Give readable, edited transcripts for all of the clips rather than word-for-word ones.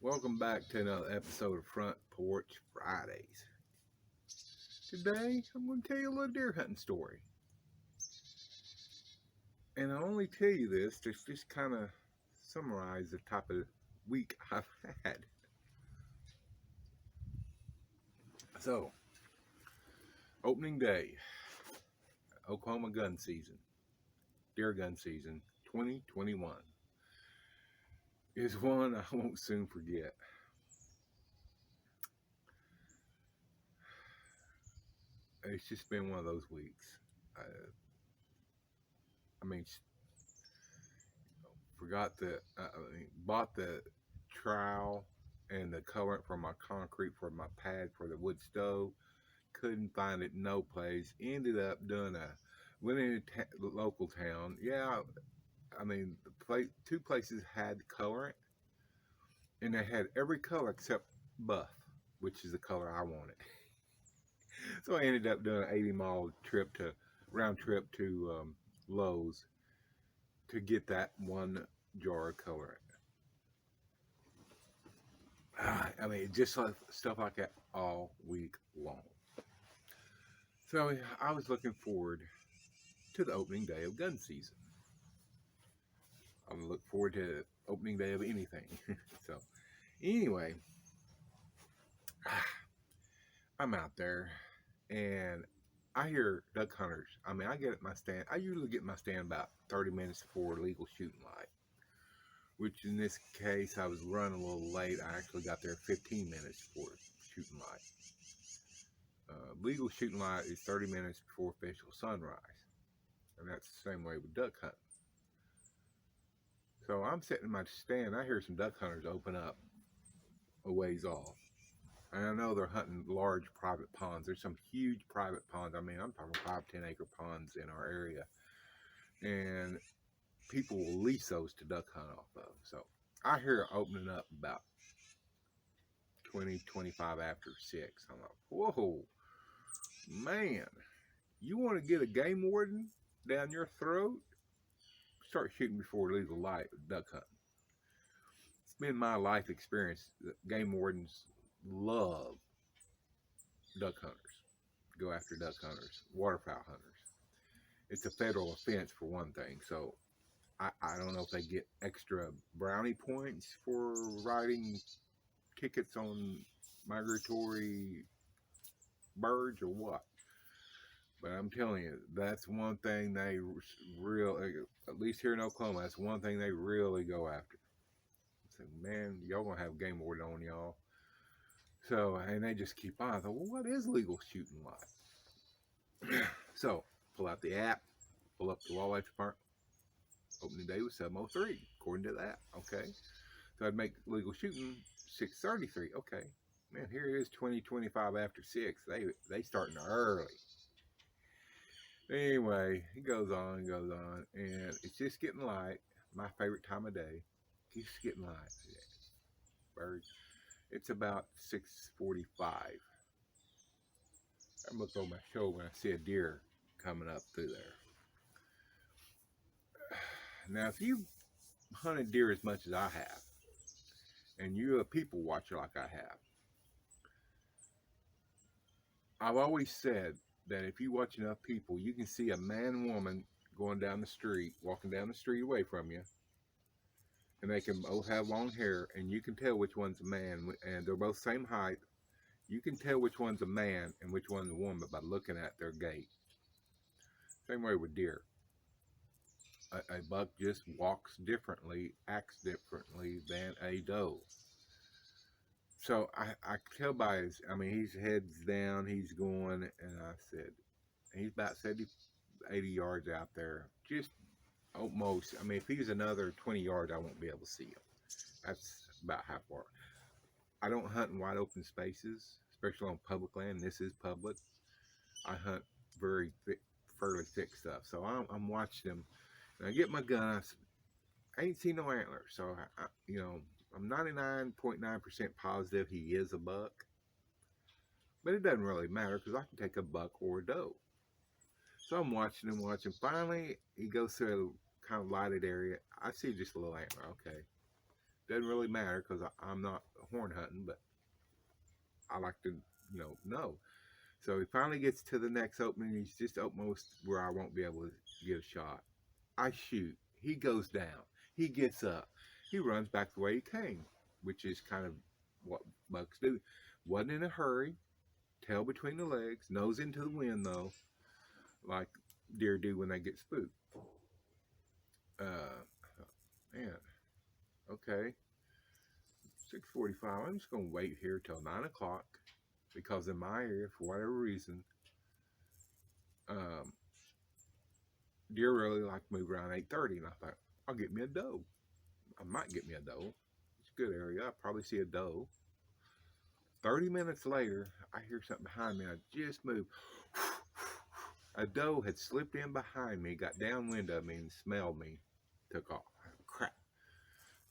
Welcome back to another episode of Front Porch Fridays. Today, I'm going to tell you a little deer hunting story. And I only tell you this to just kind of summarize the type of week I've had. So, opening day, Oklahoma gun season, deer gun season 2021 is one I won't soon forget. It's just been one of those weeks. I mean, bought the trowel and the colorant for my concrete for my pad for the wood stove. Couldn't find it no place. Ended up went into the local town. Yeah, I mean, two places had colorant, and they had every color except buff, which is the color I wanted. So I ended up doing an 80-mile round trip to Lowe's to get that one jar of colorant. I mean, just like stuff like that all week long. So I was looking forward to the opening day of gun season. I look forward to opening day of anything. So anyway, I'm out there and I hear duck hunters. I mean, I get at my stand. I usually get my stand about 30 minutes before legal shooting light, which in this case, I was running a little late. I actually got there 15 minutes before shooting light. Legal shooting light is 30 minutes before official sunrise. And that's the same way with duck hunting. So I'm sitting in my stand. I hear some duck hunters open up a ways off. And I know they're hunting large private ponds. There's some huge private ponds. I mean, I'm talking 5-10 acre ponds in our area. And people will lease those to duck hunt off of. So I hear it opening up about 25 after 6. I'm like, whoa, man, you want to get a game warden down your throat? Start shooting before legal light duck hunting. It's been my life experience that game wardens love duck hunters, go after duck hunters, waterfowl hunters. It's a federal offense for one thing, so I don't know if they get extra brownie points for writing tickets on migratory birds or what. But I'm telling you, that's one thing they at least here in Oklahoma, that's one thing they really go after. I said, man, y'all gonna have game warden on y'all. So, and they just keep on. I thought, well, what is legal shooting like? So, pull out the app, pull up the wildlife department. Opening day was 7:03, according to that. Okay. So I'd make legal shooting 6:33. Okay. Man, here it is 25 after 6. They starting early. Anyway, it goes on, and it's just getting light. My favorite time of day. Keeps getting light. Birds. It's about 6:45. I look over my shoulder when I see a deer coming up through there. Now, if you've hunted deer as much as I have, and you're a people watcher like I have, I've always said that if you watch enough people, you can see a man and woman going down the street, walking down the street away from you, and they can both have long hair, and you can tell which one's a man, and they're both same height. You can tell which one's a man and which one's a woman by looking at their gait. Same way with deer. A buck just walks differently, acts differently than a doe. So I tell by his head's down, he's going, and I said, he's about 70, 80 yards out there. Just almost, if he's another 20 yards, I won't be able to see him. That's about how far. I don't hunt in wide open spaces, especially on public land. This is public. I hunt very thick, fairly thick stuff. So I'm watching him, and I get my gun. I ain't seen no antlers, so I'm 99.9% positive he is a buck. But it doesn't really matter because I can take a buck or a doe. So I'm watching him. Finally, he goes through a kind of lighted area. I see just a little antler. Okay. Doesn't really matter because I'm not horn hunting, but I like to, know. So he finally gets to the next opening. He's just almost where I won't be able to get a shot. I shoot. He goes down. He gets up. He runs back the way he came, which is kind of what bucks do. Wasn't in a hurry. Tail between the legs. Nose into the wind, though, like deer do when they get spooked. Uh, Man, okay. 6:45. I'm just gonna wait here till 9 o'clock because in my area, for whatever reason, um, deer really like to move around 8:30, and I thought I'll get me a doe. I might get me a doe. It's a good area. I'll probably see a doe. 30 minutes later, I hear something behind me. I just moved. A doe had slipped in behind me, got downwind of me, and smelled me. Took off. Crap.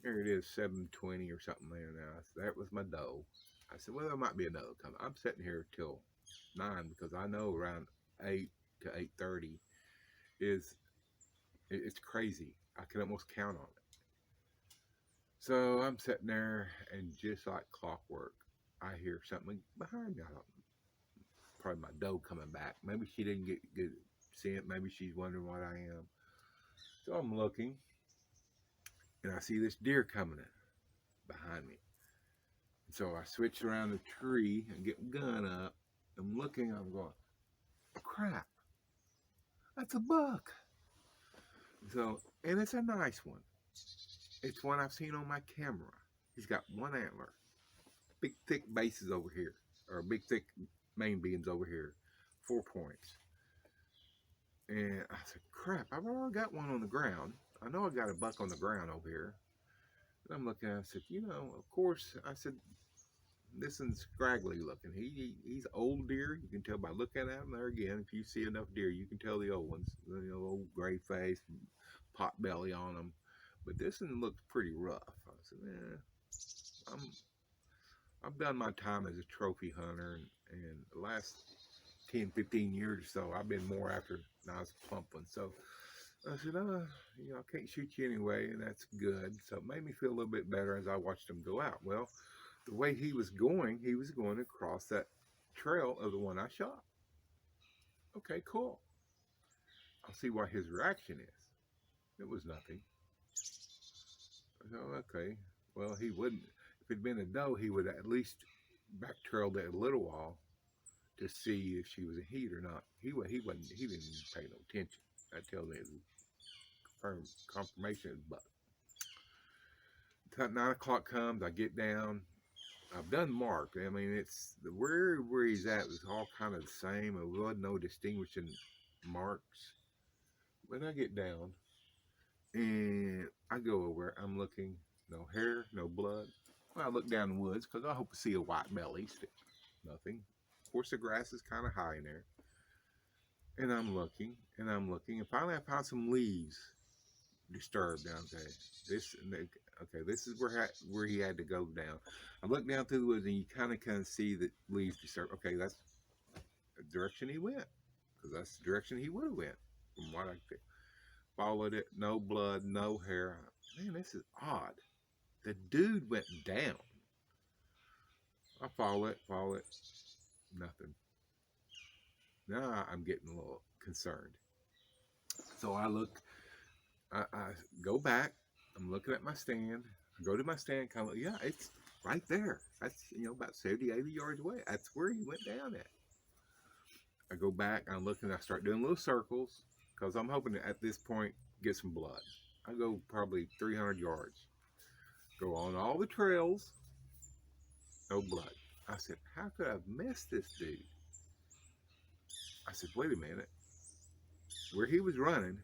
There it is, 7:20 or something there now. That was my doe. I said, well, there might be another coming. I'm sitting here till 9 because I know around 8 to 8:30 is it's crazy. I can almost count on it. So I'm sitting there, and just like clockwork, I hear something behind me. I thought, probably my doe coming back. Maybe she didn't get good see it. Maybe she's wondering what I am. So I'm looking, and I see this deer coming in behind me. So I switch around the tree and get my gun up. I'm looking, I'm going, crap, that's a buck. So, and it's a nice one. It's one I've seen on my camera. He's got one antler, big thick bases over here, or big thick main beams over here, 4 points. And I said, crap, I've already got one on the ground. I know I got a buck on the ground over here. And I'm looking, I said, of course, I said, this one's scraggly looking. He's old deer. You can tell by looking at him there again. If you see enough deer, you can tell the old ones. The old gray face, pot belly on them. But this one looks pretty rough. I said, I've done my time as a trophy hunter, and the last 10, 15 years or so, I've been more after nice plump ones. So I said, I can't shoot you anyway, and that's good. So it made me feel a little bit better as I watched him go out. Well, the way he was going across that trail of the one I shot. Okay, cool. I'll see what his reaction is. It was nothing. So, okay. Well, he wouldn't. If it'd been a doe, he would at least back trailed it a little while to see if she was a heat or not. He wasn't. He didn't even pay no attention. That tells me it was confirmation. But 9 o'clock comes, I get down. I've done mark. I mean, it's where he's at was all kind of the same. There wasn't no distinguishing marks. When I get down and I go over, I'm looking, no hair, no blood. Well, I look down the woods because I hope to see a white belly. Nothing. Of course, the grass is kind of high in there. And I'm looking, and finally I found some leaves disturbed down there. This is where he had to go down. I look down through the woods, and you kind of see the leaves disturbed. Okay, that's the direction he went, because that's the direction he would have went from what I could. Followed it, no blood, no hair. Man, this is odd. The dude went down. I follow it, nothing. Now I'm getting a little concerned. So I look, I go back. I'm looking at my stand. I go to my stand, kind of, yeah, it's right there. That's, about 70, 80 yards away. That's where he went down at. I go back, I'm looking, I start doing little circles because I'm hoping to, at this point, get some blood. I go probably 300 yards. Go on all the trails, no blood. I said, how could I have missed this dude? I said, wait a minute. Where he was running,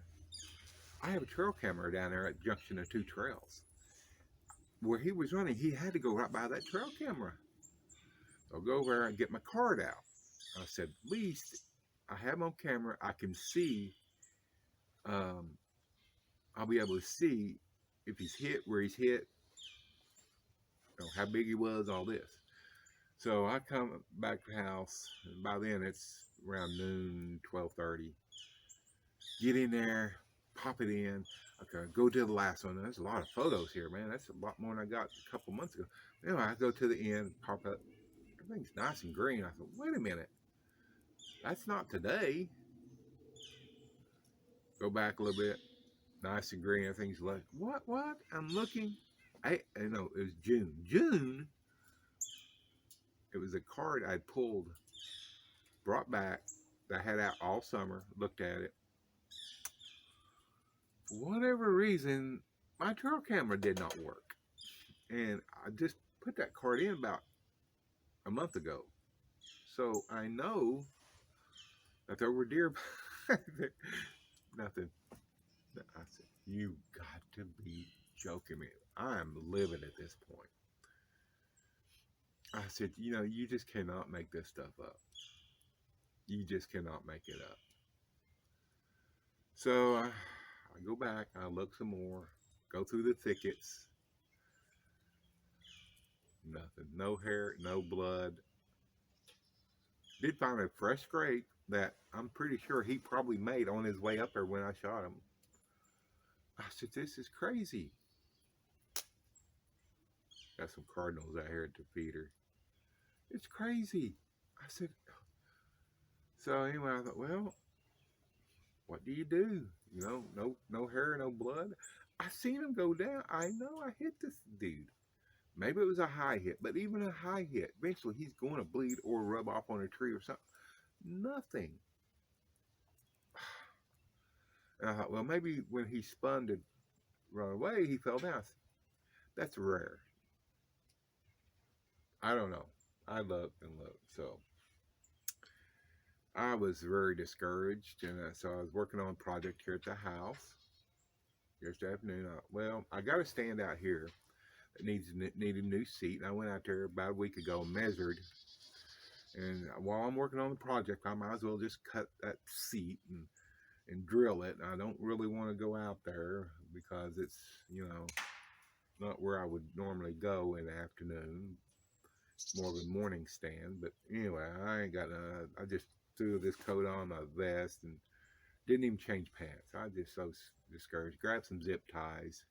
I have a trail camera down there at the junction of two trails. Where he was running, he had to go right by that trail camera. So I'll go over there and get my card out. I said, at least I have him on camera. I can see, I'll be able to see if he's hit, where he's hit, how big he was, all this. So I come back to the house, and by then it's around noon, 12:30. Get in there, pop it in. Okay, go to the last one. There's a lot of photos here, man. That's a lot more than I got a couple months ago. Anyway, I go to the end, pop up. Everything's nice and green. I thought, wait a minute, that's not today. Go back a little bit, nice and green. Everything's like, what? I'm looking. I know it was June. June. It was a card I pulled, brought back, that I had out all summer. Looked at it. For whatever reason, my trail camera did not work, and I just put that card in about a month ago. So I know that there were deer. Nothing. I said, you got to be joking me. I'm livid at this point. I said, you just cannot make this stuff up. You just cannot make it up. So I go back, I look some more, go through the thickets. Nothing. No hair, no blood. Did find a fresh scrape that I'm pretty sure he probably made on his way up there when I shot him. I said, this is crazy. Got some cardinals out here at the feeder. It's crazy. I said, so anyway, I thought, well, what do you do? No hair, no blood. I seen him go down. I know I hit this dude. Maybe it was a high hit, but even a high hit, eventually he's going to bleed or rub off on a tree or something. Nothing. And I thought, well, maybe when he spun to run away, he fell down. That's rare. I don't know. I looked and looked. So I was very discouraged. And so I was working on a project here at the house yesterday afternoon. I got a stand out here that needed a new seat. And I went out there about a week ago and measured. And while I'm working on the project, I might as well just cut that seat and drill it. I don't really want to go out there because it's, not where I would normally go in the afternoon. More of a morning stand. But anyway, I ain't got I just threw this coat on, my vest, and didn't even change pants. I just so discouraged. Grabbed some zip ties,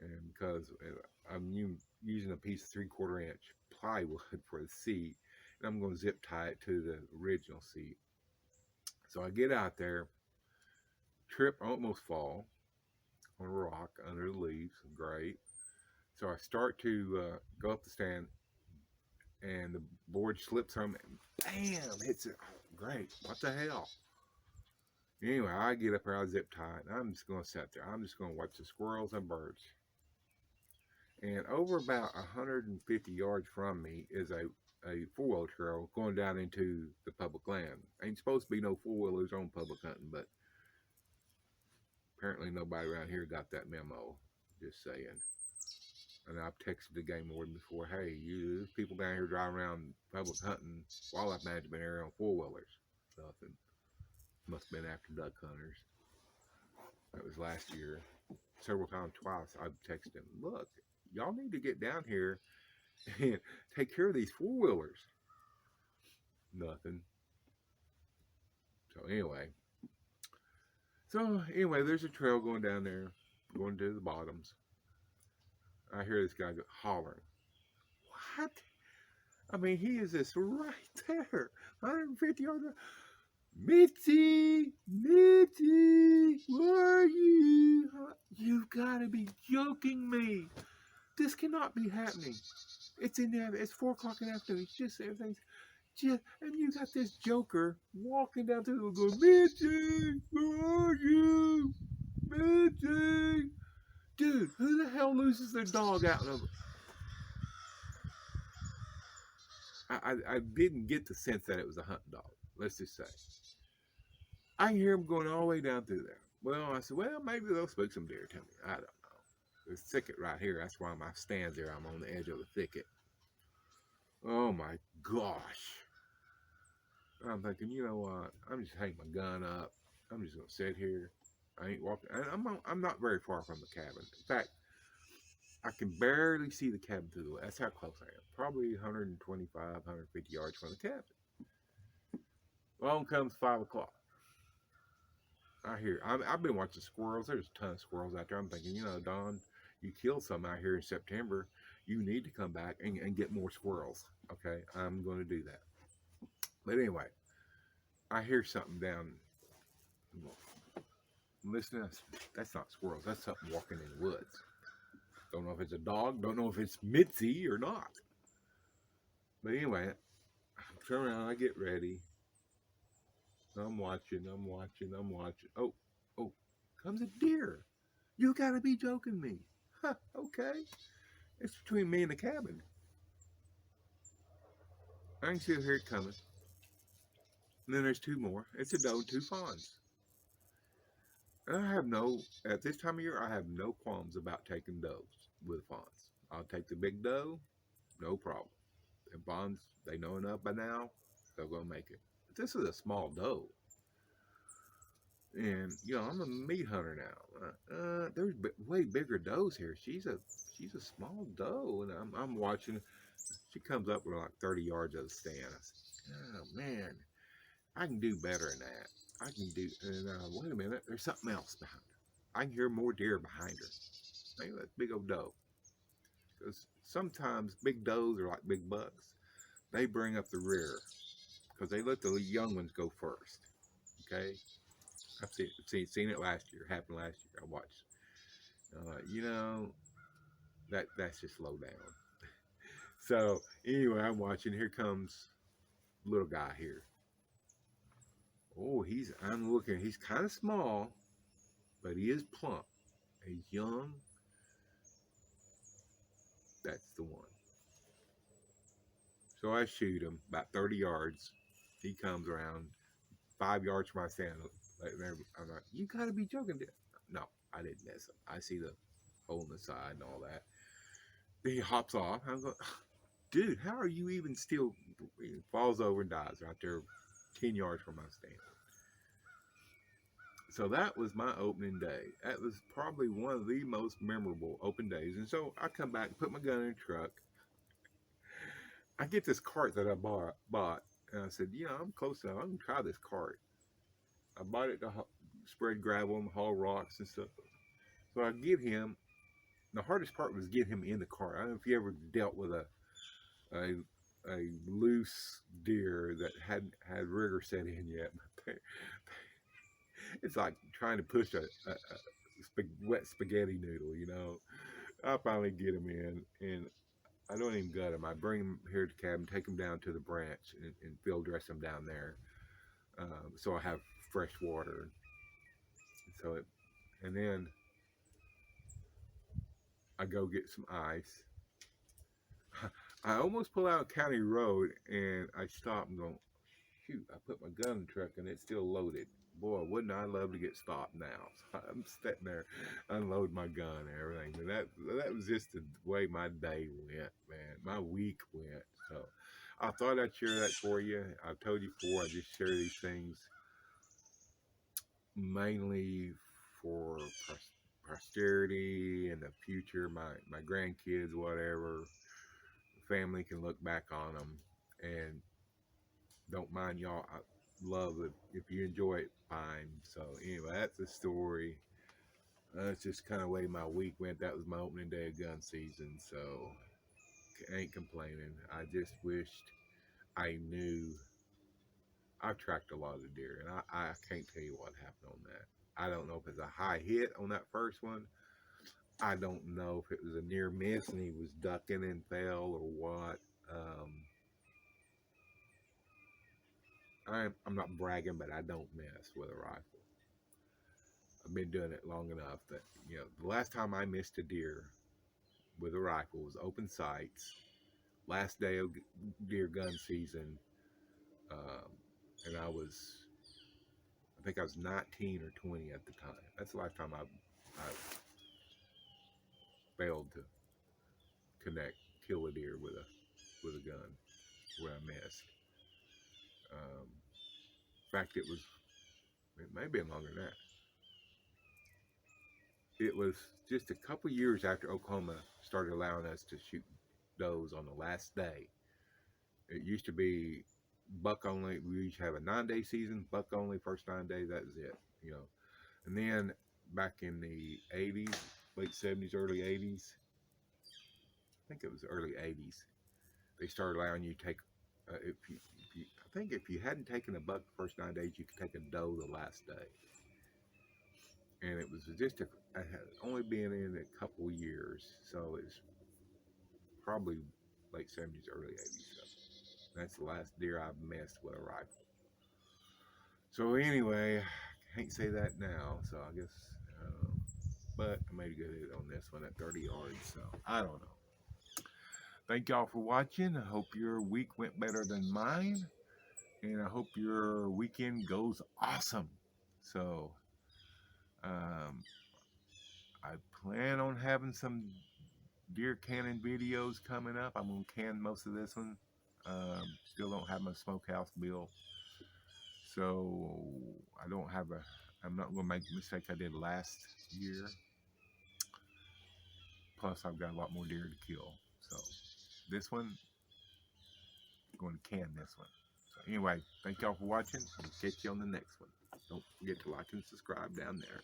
and because I'm using a piece of 3/4 inch plywood for the seat, and I'm going to zip tie it to the original seat. So I get out there, trip, almost fall on a rock under the leaves. Great. So I start to go up the stand, and the board slips on me, and bam, hits it. Oh, great. What the hell? Anyway, I get up there, I zip tie it, and I'm just going to sit there. I'm just going to watch the squirrels and birds. And over about 150 yards from me is a four-wheel trail going down into the public land. Ain't supposed to be no four-wheelers on public hunting, but apparently nobody around here got that memo. Just saying. And I've texted the game warden before, hey, there's people down here driving around public hunting, wildlife management area on four-wheelers. Nothing. Must have been after duck hunters. That was last year. Several times, twice, I've texted him, look, y'all need to get down here and take care of these four-wheelers. Nothing. So anyway, there's a trail going down there, going to the bottoms. I hear this guy hollering. What? I mean, he is just right there, 150 yards. Mitzi, where are you? You've got to be joking me. This cannot be happening. It's in there. It's 4 o'clock in the afternoon. It's just everything's just, and you got this joker walking down through the road going, Mitzi, where are you? Mitzi. Dude, who the hell loses their dog out of it? I didn't get the sense that it was a hunting dog. Let's just say. I can hear him going all the way down through there. Well, I said, well, maybe they'll spook some deer to me. I don't know. There's a thicket right here. That's why my stand's there. I'm on the edge of the thicket. Oh my gosh. I'm thinking, you know what? I'm just hanging my gun up. I'm just going to sit here. I ain't walking. I'm not very far from the cabin. In fact, I can barely see the cabin through the way. That's how close I am. Probably 125, 150 yards from the cabin. Along comes 5 o'clock. I've been watching squirrels. There's a ton of squirrels out there. I'm thinking, Don, you killed some out here in September. You need to come back and get more squirrels. Okay, I'm going to do that. But anyway, I hear something down. Well, listen, that's not squirrels. That's something walking in the woods. Don't know if it's a dog. Don't know if it's Mitzi or not. But anyway, I turn around. I get ready. I'm watching. I'm watching. I'm watching. Oh, oh, comes a deer. You gotta be joking me. Huh, okay. It's between me and the cabin. I can see here it coming. And then there's two more. It's a doe and two fawns. And I have no, at this time of year, I have no qualms about taking does with fawns. I'll take the big doe, no problem. And fawns, they know enough by now, they're going to make it. But this is a small doe. And, I'm a meat hunter now. There's way bigger does here. She's a small doe. And I'm watching. She comes up with like 30 yards of the stand. I said, oh, man. I can do better than that. I can do, and wait a minute, there's something else behind her. I can hear more deer behind her. Maybe that's big old doe. Because sometimes big does are like big bucks. They bring up the rear because they let the young ones go first. Okay, I've seen it last year. It happened last year. I watched. You know that's just low down. So anyway, I'm watching. Here comes little guy here. Oh, I'm looking. He's kind of small, but he is plump. He's young. That's the one. So I shoot him about 30 yards. He comes around 5 yards from my stand. I'm like, you gotta be joking. No, I didn't miss him. I see the hole in the side and all that. Then he hops off. I'm going, dude, how are you even still? He falls over and dies right there 10 yards from my stand. So that was my opening day. That was probably one of the most memorable open days. And so I come back, put my gun in the truck. I get this cart that I bought, and I said, I'm close enough. I'm gonna try this cart. I bought it to spread gravel and haul rocks and stuff. So I get him. The hardest part was getting him in the cart. I don't know if you ever dealt with a a loose deer that hadn't had rigor set in yet. It's like trying to push a wet spaghetti noodle. I finally get him in, and I don't even gut him. I bring him here to the cabin, take him down to the branch, and field dress him down there. So I have fresh water. And then I go get some ice. I almost pull out a county road, and I stop and go, shoot, I put my gun in the truck, and it's still loaded. Boy, wouldn't I love to get stopped now? So I'm sitting there, unload my gun and everything. And that was just the way my day went, man. My week went. So I thought I'd share that for you. I've told you before, I just share these things mainly for posterity and the future, my grandkids, whatever. Family can look back on them, and don't mind y'all. I love it if you enjoy it. Fine. So anyway, that's the story. That's just kind of the way my week went. That was my opening day of gun season, so ain't complaining. I just wished I knew. I've tracked a lot of deer, and I can't tell you what happened on that. I don't know if it's a high hit on that first one. I don't know if it was a near miss and he was ducking and fell or what. I'm not bragging, but I don't mess with a rifle. I've been doing it long enough that the last time I missed a deer with a rifle was open sights, last day of deer gun season, um, and I think I was 19 or 20 at the time. That's the last time I failed to kill a deer with a gun where I missed. In fact, it may have been longer than that. It was just a couple years after Oklahoma started allowing us to shoot does on the last day. It used to be buck only. We used to have a 9-day season, buck only, first 9 days, that was it. And then back in the 80s, late 70s, early 80s, I think it was early 80s, they started allowing you to take, I think if you hadn't taken a buck the first 9 days, you could take a doe the last day. And it was just I had only been in a couple years, so it's probably late 70s, early 80s. So that's the last deer I've missed with a rifle. So anyway, I can't say that now, so I guess, but I made a good hit on this one at 30 yards, so I don't know. Thank y'all for watching. I hope your week went better than mine, and I hope your weekend goes awesome. So, I plan on having some deer canning videos coming up. I'm gonna can most of this one. Still don't have my smokehouse built, so I don't have a. I'm not gonna make the mistake I did last year. Plus, I've got a lot more deer to kill. So this one, I'm going to can this one. So anyway, thank y'all for watching. I'll catch you on the next one. Don't forget to like and subscribe down there.